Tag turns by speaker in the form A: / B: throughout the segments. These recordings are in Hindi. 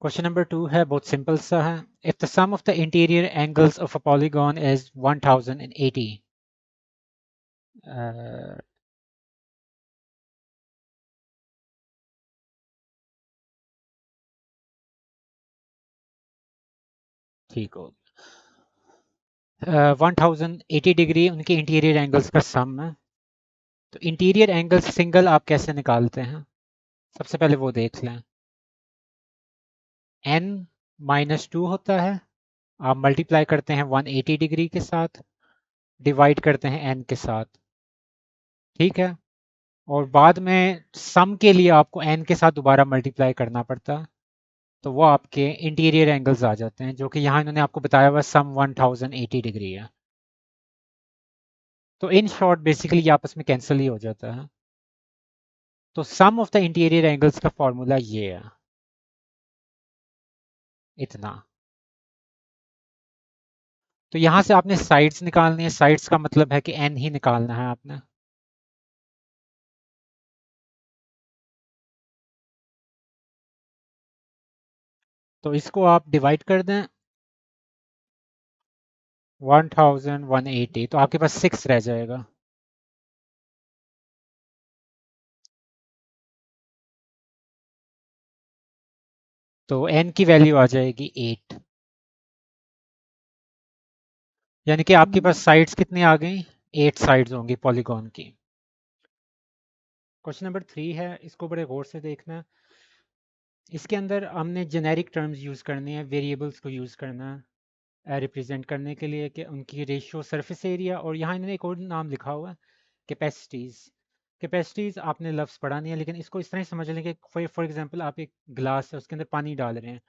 A: क्वेश्चन नंबर 2 है, बहुत सिंपल सा है। If the sum of the interior angles of a polygon is 1080। ठीक हो। 1080 डिग्री उनके इंटीरियर एंगल्स का सम है। तो इंटीरियर एंगल सिंगल आप कैसे निकालते हैं? सबसे पहले वो देख लें। n -2 होता है। आप मल्टीप्लाई करते हैं 180 डिग्री के साथ, डिवाइड करते हैं n के साथ। ठीक है। और बाद में सम के लिए आपको n के साथ दोबारा मल्टीप्लाई करना पड़ता है। तो वो आपके इंटीरियर एंगल्स आ जाते हैं, जो कि यहाँ इन्होंने आपको बताया हुआ सम 1080 डिग्री है। तो इन शॉर्ट बेसिकली ये आपस में कैंसिल ही हो जाता है। तो सम ऑफ द इंटीरियर एंगल्स का फॉर्मूला ये है, इतना। तो यहाँ से आपने साइड्स निकालनी है। साइड्स का मतलब है कि एन ही निकालना है आपने। तो इसको आप डिवाइड कर दें 1180, तो आपके पास 6 रह जाएगा। तो एन की वैल्यू आ जाएगी 8। यानी कि आपके पास साइड्स कितनी आ गई? 8 साइड्स होंगी पॉलीगॉन की। क्वेश्चन नंबर 3 है, इसको बड़े गौर से देखना है। इसके अंदर हमने जेनेरिक टर्म्स यूज़ करने हैं, वेरिएबल्स को यूज़ करना है रिप्रेजेंट करने के लिए, कि उनकी रेशियो सरफेस एरिया, और यहाँ इन्होंने एक और नाम लिखा हुआ है, कैपेसिटीज़। कैपेसिटीज़ आपने लफ्ज़ पढ़ा नहीं है, लेकिन इसको इस तरह ही समझ लें कि फॉर एग्जांपल आप एक ग्लास है, उसके अंदर पानी डाल रहे हैं।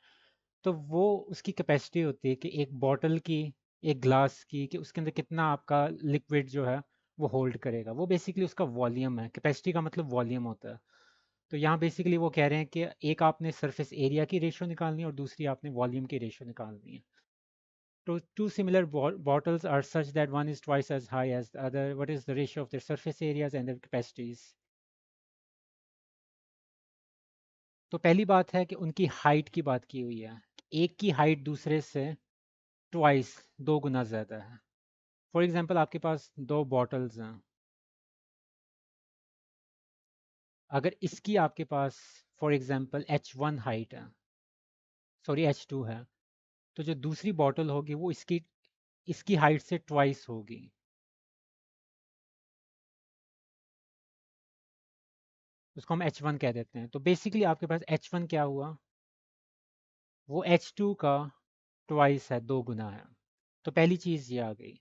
A: तो वो उसकी कैपेसिटी होती है कि एक बॉटल की, एक ग्लास की, कि उसके अंदर कितना आपका लिक्विड जो है वो होल्ड करेगा। वो बेसिकली उसका वॉल्यूम है। कैपेसिटी का मतलब वॉल्यूम होता है। तो यहाँ बेसिकली वो कह रहे हैं कि एक आपने सरफेस एरिया की रेशो निकालनी है और दूसरी आपने वॉल्यूम की रेशो निकालनी है। तो two similar bottles are such that one is twice as high as the other. What is the ratio of their surface areas and their capacities? तो पहली बात है कि उनकी हाइट की बात की हुई है। एक की हाइट दूसरे से ट्वाइस, दो गुना ज्यादा है। फॉर एग्जांपल आपके पास दो बॉटल्स हैं। अगर इसकी आपके पास फॉर एग्जांपल H1 हाइट है, सॉरी H2 है, तो जो दूसरी बॉटल होगी वो इसकी इसकी हाइट से ट्वाइस होगी। उसको हम H1 कह देते हैं। तो बेसिकली आपके पास H1 क्या हुआ? वो H2 का ट्वाइस है, दो गुना है। तो पहली चीज़ ये आ गई।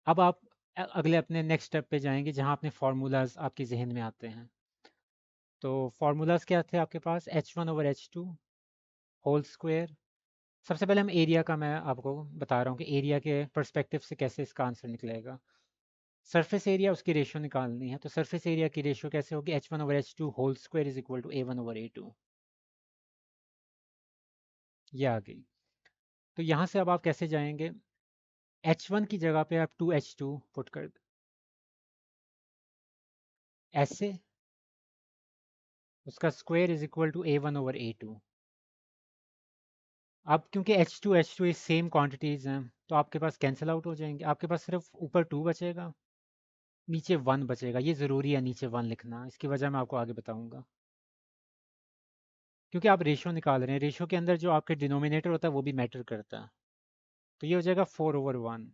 A: अब आप अगले अपने नेक्स्ट स्टेप पे जाएंगे, जहां अपने फार्मूलाज आपके जहन में आते हैं। तो फार्मूलाज क्या थे आपके पास? H1/H2 whole square. सबसे पहले हम एरिया का, मैं आपको बता रहा हूँ कि एरिया के पर्सपेक्टिव से कैसे इसका आंसर निकलेगा। सरफेस एरिया, उसकी रेशियो निकालनी है। तो सरफेस एरिया की रेशियो कैसे होगी? H1/H2 whole square is equal to A1/A2। ये आ गई। तो यहाँ से अब आप कैसे जाएंगे? H1 की जगह पे आप 2H2 पुट कर दो ऐसे। उसका square is equal to A1/A2। अब क्योंकि H2 सेम क्वांटिटीज हैं, तो आपके पास कैंसिल आउट हो जाएंगे। आपके पास सिर्फ ऊपर 2 बचेगा, नीचे 1 बचेगा। ये ज़रूरी है नीचे 1 लिखना, इसकी वजह मैं आपको आगे बताऊंगा। क्योंकि आप रेशो निकाल रहे हैं, रेशो के अंदर जो आपके डिनोमिनेटर होता है वो भी मैटर करता है। तो ये हो जाएगा 4/1।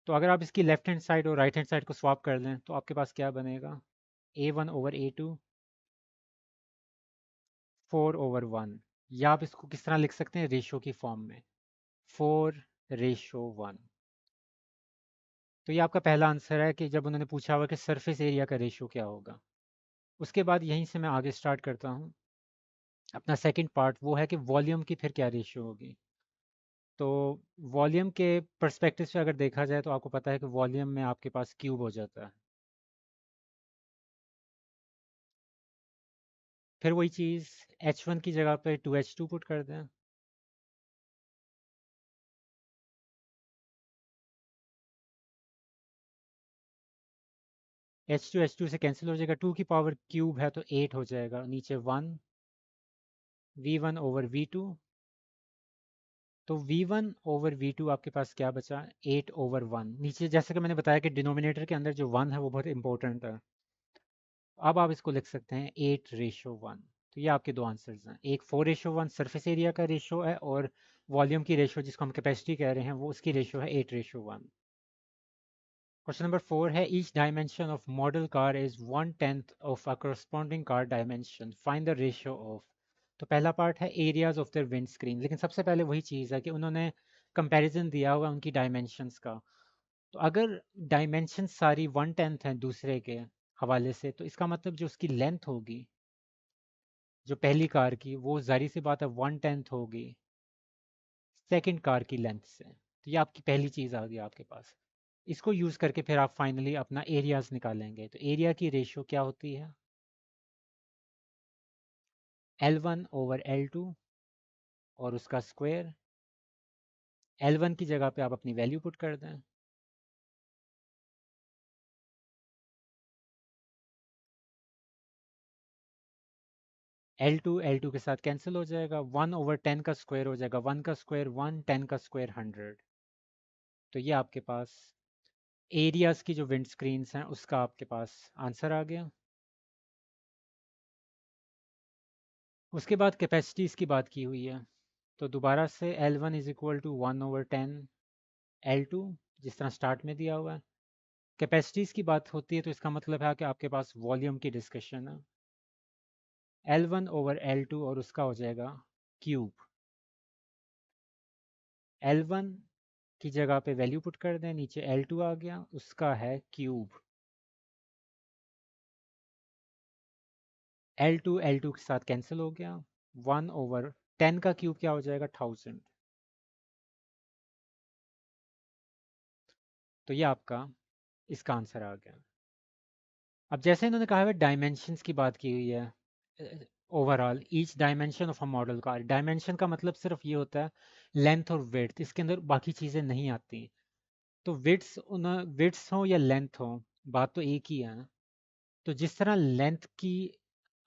A: तो अगर आप इसकी लेफ्ट हैंड साइड और राइट हैंड साइड को स्वैप कर लें, तो आपके पास क्या बनेगा? A1/A2 4/1। या आप इसको किस तरह लिख सकते हैं? रेशो की फॉर्म में, 4/1। तो ये आपका पहला आंसर है, कि जब उन्होंने पूछा हुआ कि सरफेस एरिया का रेशियो क्या होगा। उसके बाद यहीं से मैं आगे स्टार्ट करता हूँ। अपना सेकंड पार्ट वो है कि वॉल्यूम की फिर क्या रेशियो होगी। तो वॉल्यूम के पर्सपेक्टिव से अगर देखा जाए, तो आपको पता है कि वॉल्यूम में आपके पास क्यूब हो जाता है। फिर वही चीज़ H1 की जगह पे 2H2 पुट कर दें। H2 से कैंसिल हो जाएगा। 2 की पावर क्यूब है तो 8 हो जाएगा, नीचे 1। V1/V2। तो V1/V2 आपके पास क्या बचा, 8/1। नीचे जैसे कि मैंने बताया कि डिनोमिनेटर के अंदर जो 1 है वो बहुत इंपॉर्टेंट है। अब आप इसको लिख सकते हैं 8/1। तो ये आपके दो आंसर्स हैं, एक 4/1 सरफेस एरिया का रेशो है, और वॉल्यूम की रेशो जिसको हम कैपेसिटी कह रहे हैं वो उसकी रेशो है 8/1। क्वेश्चन नंबर 4 है, each dimension of model car is 1/10 of a corresponding car dimension, find the ratio of. तो पहला पार्ट है areas of the wind screen, लेकिन सबसे पहले वही चीज़ है कि उन्होंने कंपैरिजन दिया हुआ उनकी डायमेंशंस का। तो अगर डायमेंशन सारी 1/10 है दूसरे के हवाले से, तो इसका मतलब जो उसकी लेंथ होगी जो पहली कार की, वो जाहिर सी बात है 1/10 होगी सेकंड कार की लेंथ से। तो ये आपकी पहली चीज़ आ गई आपके पास। इसको यूज़ करके फिर आप फाइनली अपना एरियाज निकालेंगे। तो एरिया की रेशियो क्या होती है, L1/L2 और उसका स्क्वायर। L1 की जगह पे आप अपनी वैल्यू पुट कर दें, L2 के साथ कैंसिल हो जाएगा, 1/10 का स्क्वायर हो जाएगा 1 का स्क्वायर 1, 10 का स्क्वायर 100। तो ये आपके पास एरियाज की जो विंड स्क्रीन्स हैं उसका आपके पास आंसर आ गया। उसके बाद कैपेसिटीज़ की बात की हुई है, तो दोबारा से L1 is equal to 1/10 L2, जिस तरह स्टार्ट में दिया हुआ है। कैपेसिटीज़ की बात होती है तो इसका मतलब है कि आपके पास वॉल्यूम की डिस्कशन है, L1/L2 और उसका हो जाएगा क्यूब। L1 की जगह पे वैल्यू पुट कर दें, नीचे L2 आ गया, उसका है क्यूब। L2 के साथ कैंसिल हो गया, 1/10 का क्यूब क्या हो जाएगा 1000। तो ये आपका इसका आंसर आ गया। अब जैसे इन्होंने कहा है डायमेंशंस की बात की हुई है, overall each dimension of a model का, डायमेंशन का मतलब सिर्फ ये होता है लेंथ और विड्थ, इसके अंदर बाकी चीज़ें नहीं आती। तो विड्स हो या लेंथ हो, बात तो एक ही है। तो जिस तरह लेंथ की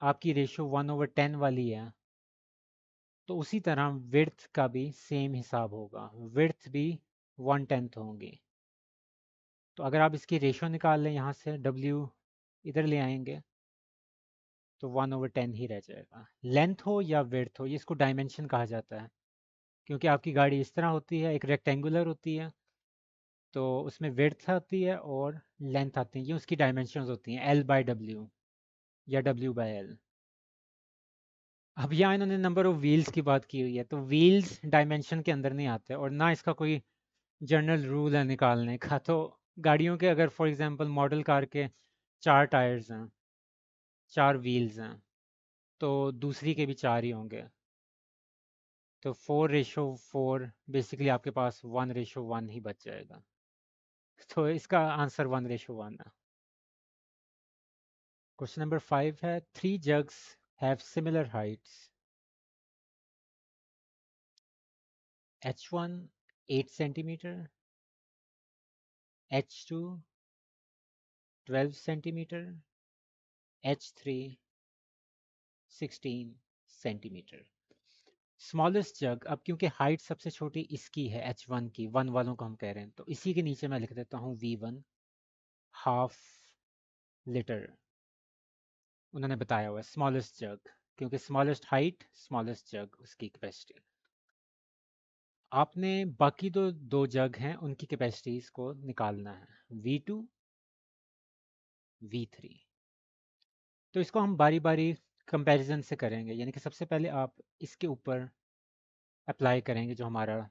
A: आपकी रेशियो 1/10 वाली है, तो उसी तरह विड्थ का भी सेम हिसाब होगा, विड्थ भी 1/10 होंगी। तो अगर आप इसकी रेशियो निकाल लें यहाँ से, W इधर ले आएंगे, तो 1/10 ही रह जाएगा। लेंथ हो या विड्थ हो, ये इसको डायमेंशन कहा जाता है, क्योंकि आपकी गाड़ी इस तरह होती है, एक रेक्टेंगुलर होती है, तो उसमें विड्थ आती है और लेंथ आती है, ये उसकी डायमेंशंस होती हैं, L/W या W/L। अब यहाँ इन्होंने नंबर ऑफ व्हील्स की बात की हुई है, तो व्हील्स डायमेंशन के अंदर नहीं आते और ना इसका कोई जनरल रूल है निकालने का। तो गाड़ियों के अगर फॉर एग्जांपल मॉडल कार के 4 टायर्स हैं, 4 व्हील्स हैं, तो दूसरी के भी 4 ही होंगे। तो 4/4 बेसिकली आपके पास 1/1 ही बच जाएगा। तो इसका आंसर 1/1 है। क्वेश्चन नंबर 5 है, 3 jugs have similar heights, H1 8 centimetre, H2 12 centimetre, H3 16 centimetre. Smallest jug, अब क्योंकि हाइट सबसे छोटी इसकी है H1 की, 1 वालों को हम कह रहे हैं, तो इसी के नीचे मैं लिख देता हूँ V1 हाफ लीटर। उन्होंने बताया हुआ है स्मॉलेस्ट जग, क्योंकि स्मॉलेस्ट हाइट स्मॉलेस्ट जग उसकी कैपेसिटी। आपने बाकी दो जग हैं उनकी कैपेसिटीज को निकालना है, V2 V3। तो इसको हम बारी बारी कंपैरिजन से करेंगे, यानी कि सबसे पहले आप इसके ऊपर अप्लाई करेंगे जो हमारा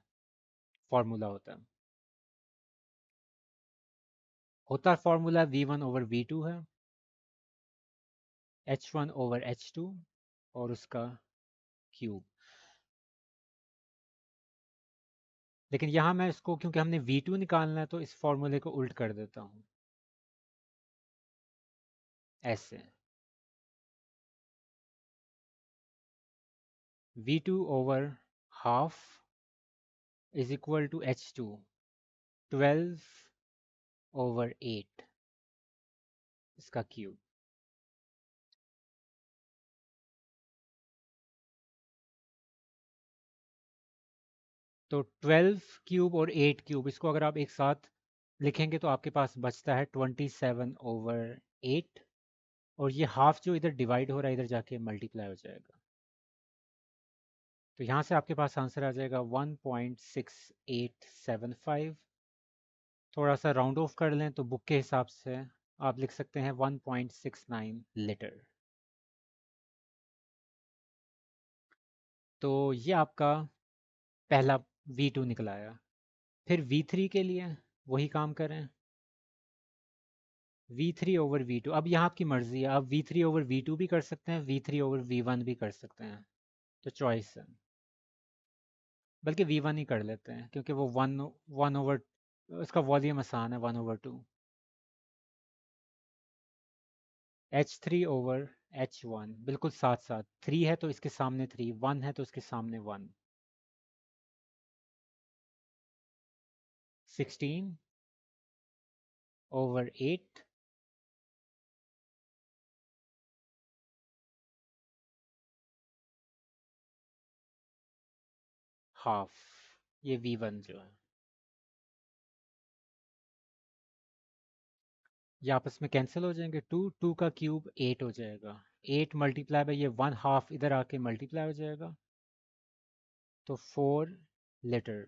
A: फॉर्मूला होता फॉर्मूला V1/V2 है, H1/H2 और उसका क्यूब। लेकिन यहाँ मैं इसको, क्योंकि हमने V2 निकालना है, तो इस फॉर्मूले को उल्ट कर देता हूँ ऐसे, V2/half is equal to H2 12/8 इसका क्यूब। तो 12 क्यूब और 8 क्यूब इसको अगर आप एक साथ लिखेंगे तो आपके पास बचता है 27/8। और ये हाफ जो इधर डिवाइड हो रहा है इधर जाके मल्टीप्लाई हो जाएगा। तो यहाँ से आपके पास आंसर आ जाएगा 1.6875। थोड़ा सा राउंड ऑफ कर लें तो बुक के हिसाब से आप लिख सकते हैं 1.69 लीटर। तो ये आपका पहला V2 निकल आया। फिर V3 के लिए वही काम करें। V3/V2, अब यहाँ आपकी मर्जी है, आप V3/V2 भी कर सकते हैं, V3/V1 भी कर सकते हैं, तो चॉइस है। बल्कि V1 ही कर लेते हैं क्योंकि वो वन वन ओवर, उसका वॉल्यूम आसान है, 1/2। H3/H1 बिल्कुल साथ साथ, 3 है तो इसके सामने 3, 1 है तो इसके सामने 1। 16/8 हाफ, ये V1 जो है। ये आपस में कैंसिल हो जाएंगे, 2 2 का क्यूब 8 हो जाएगा, 8 मल्टीप्लाई बाई ये 1 हाफ इधर आके मल्टीप्लाई हो जाएगा, तो 4 लीटर।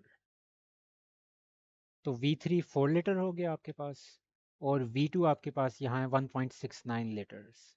A: तो V3 4 लीटर हो गया आपके पास, और V2 आपके पास यहाँ है 1.69 लीटर्स।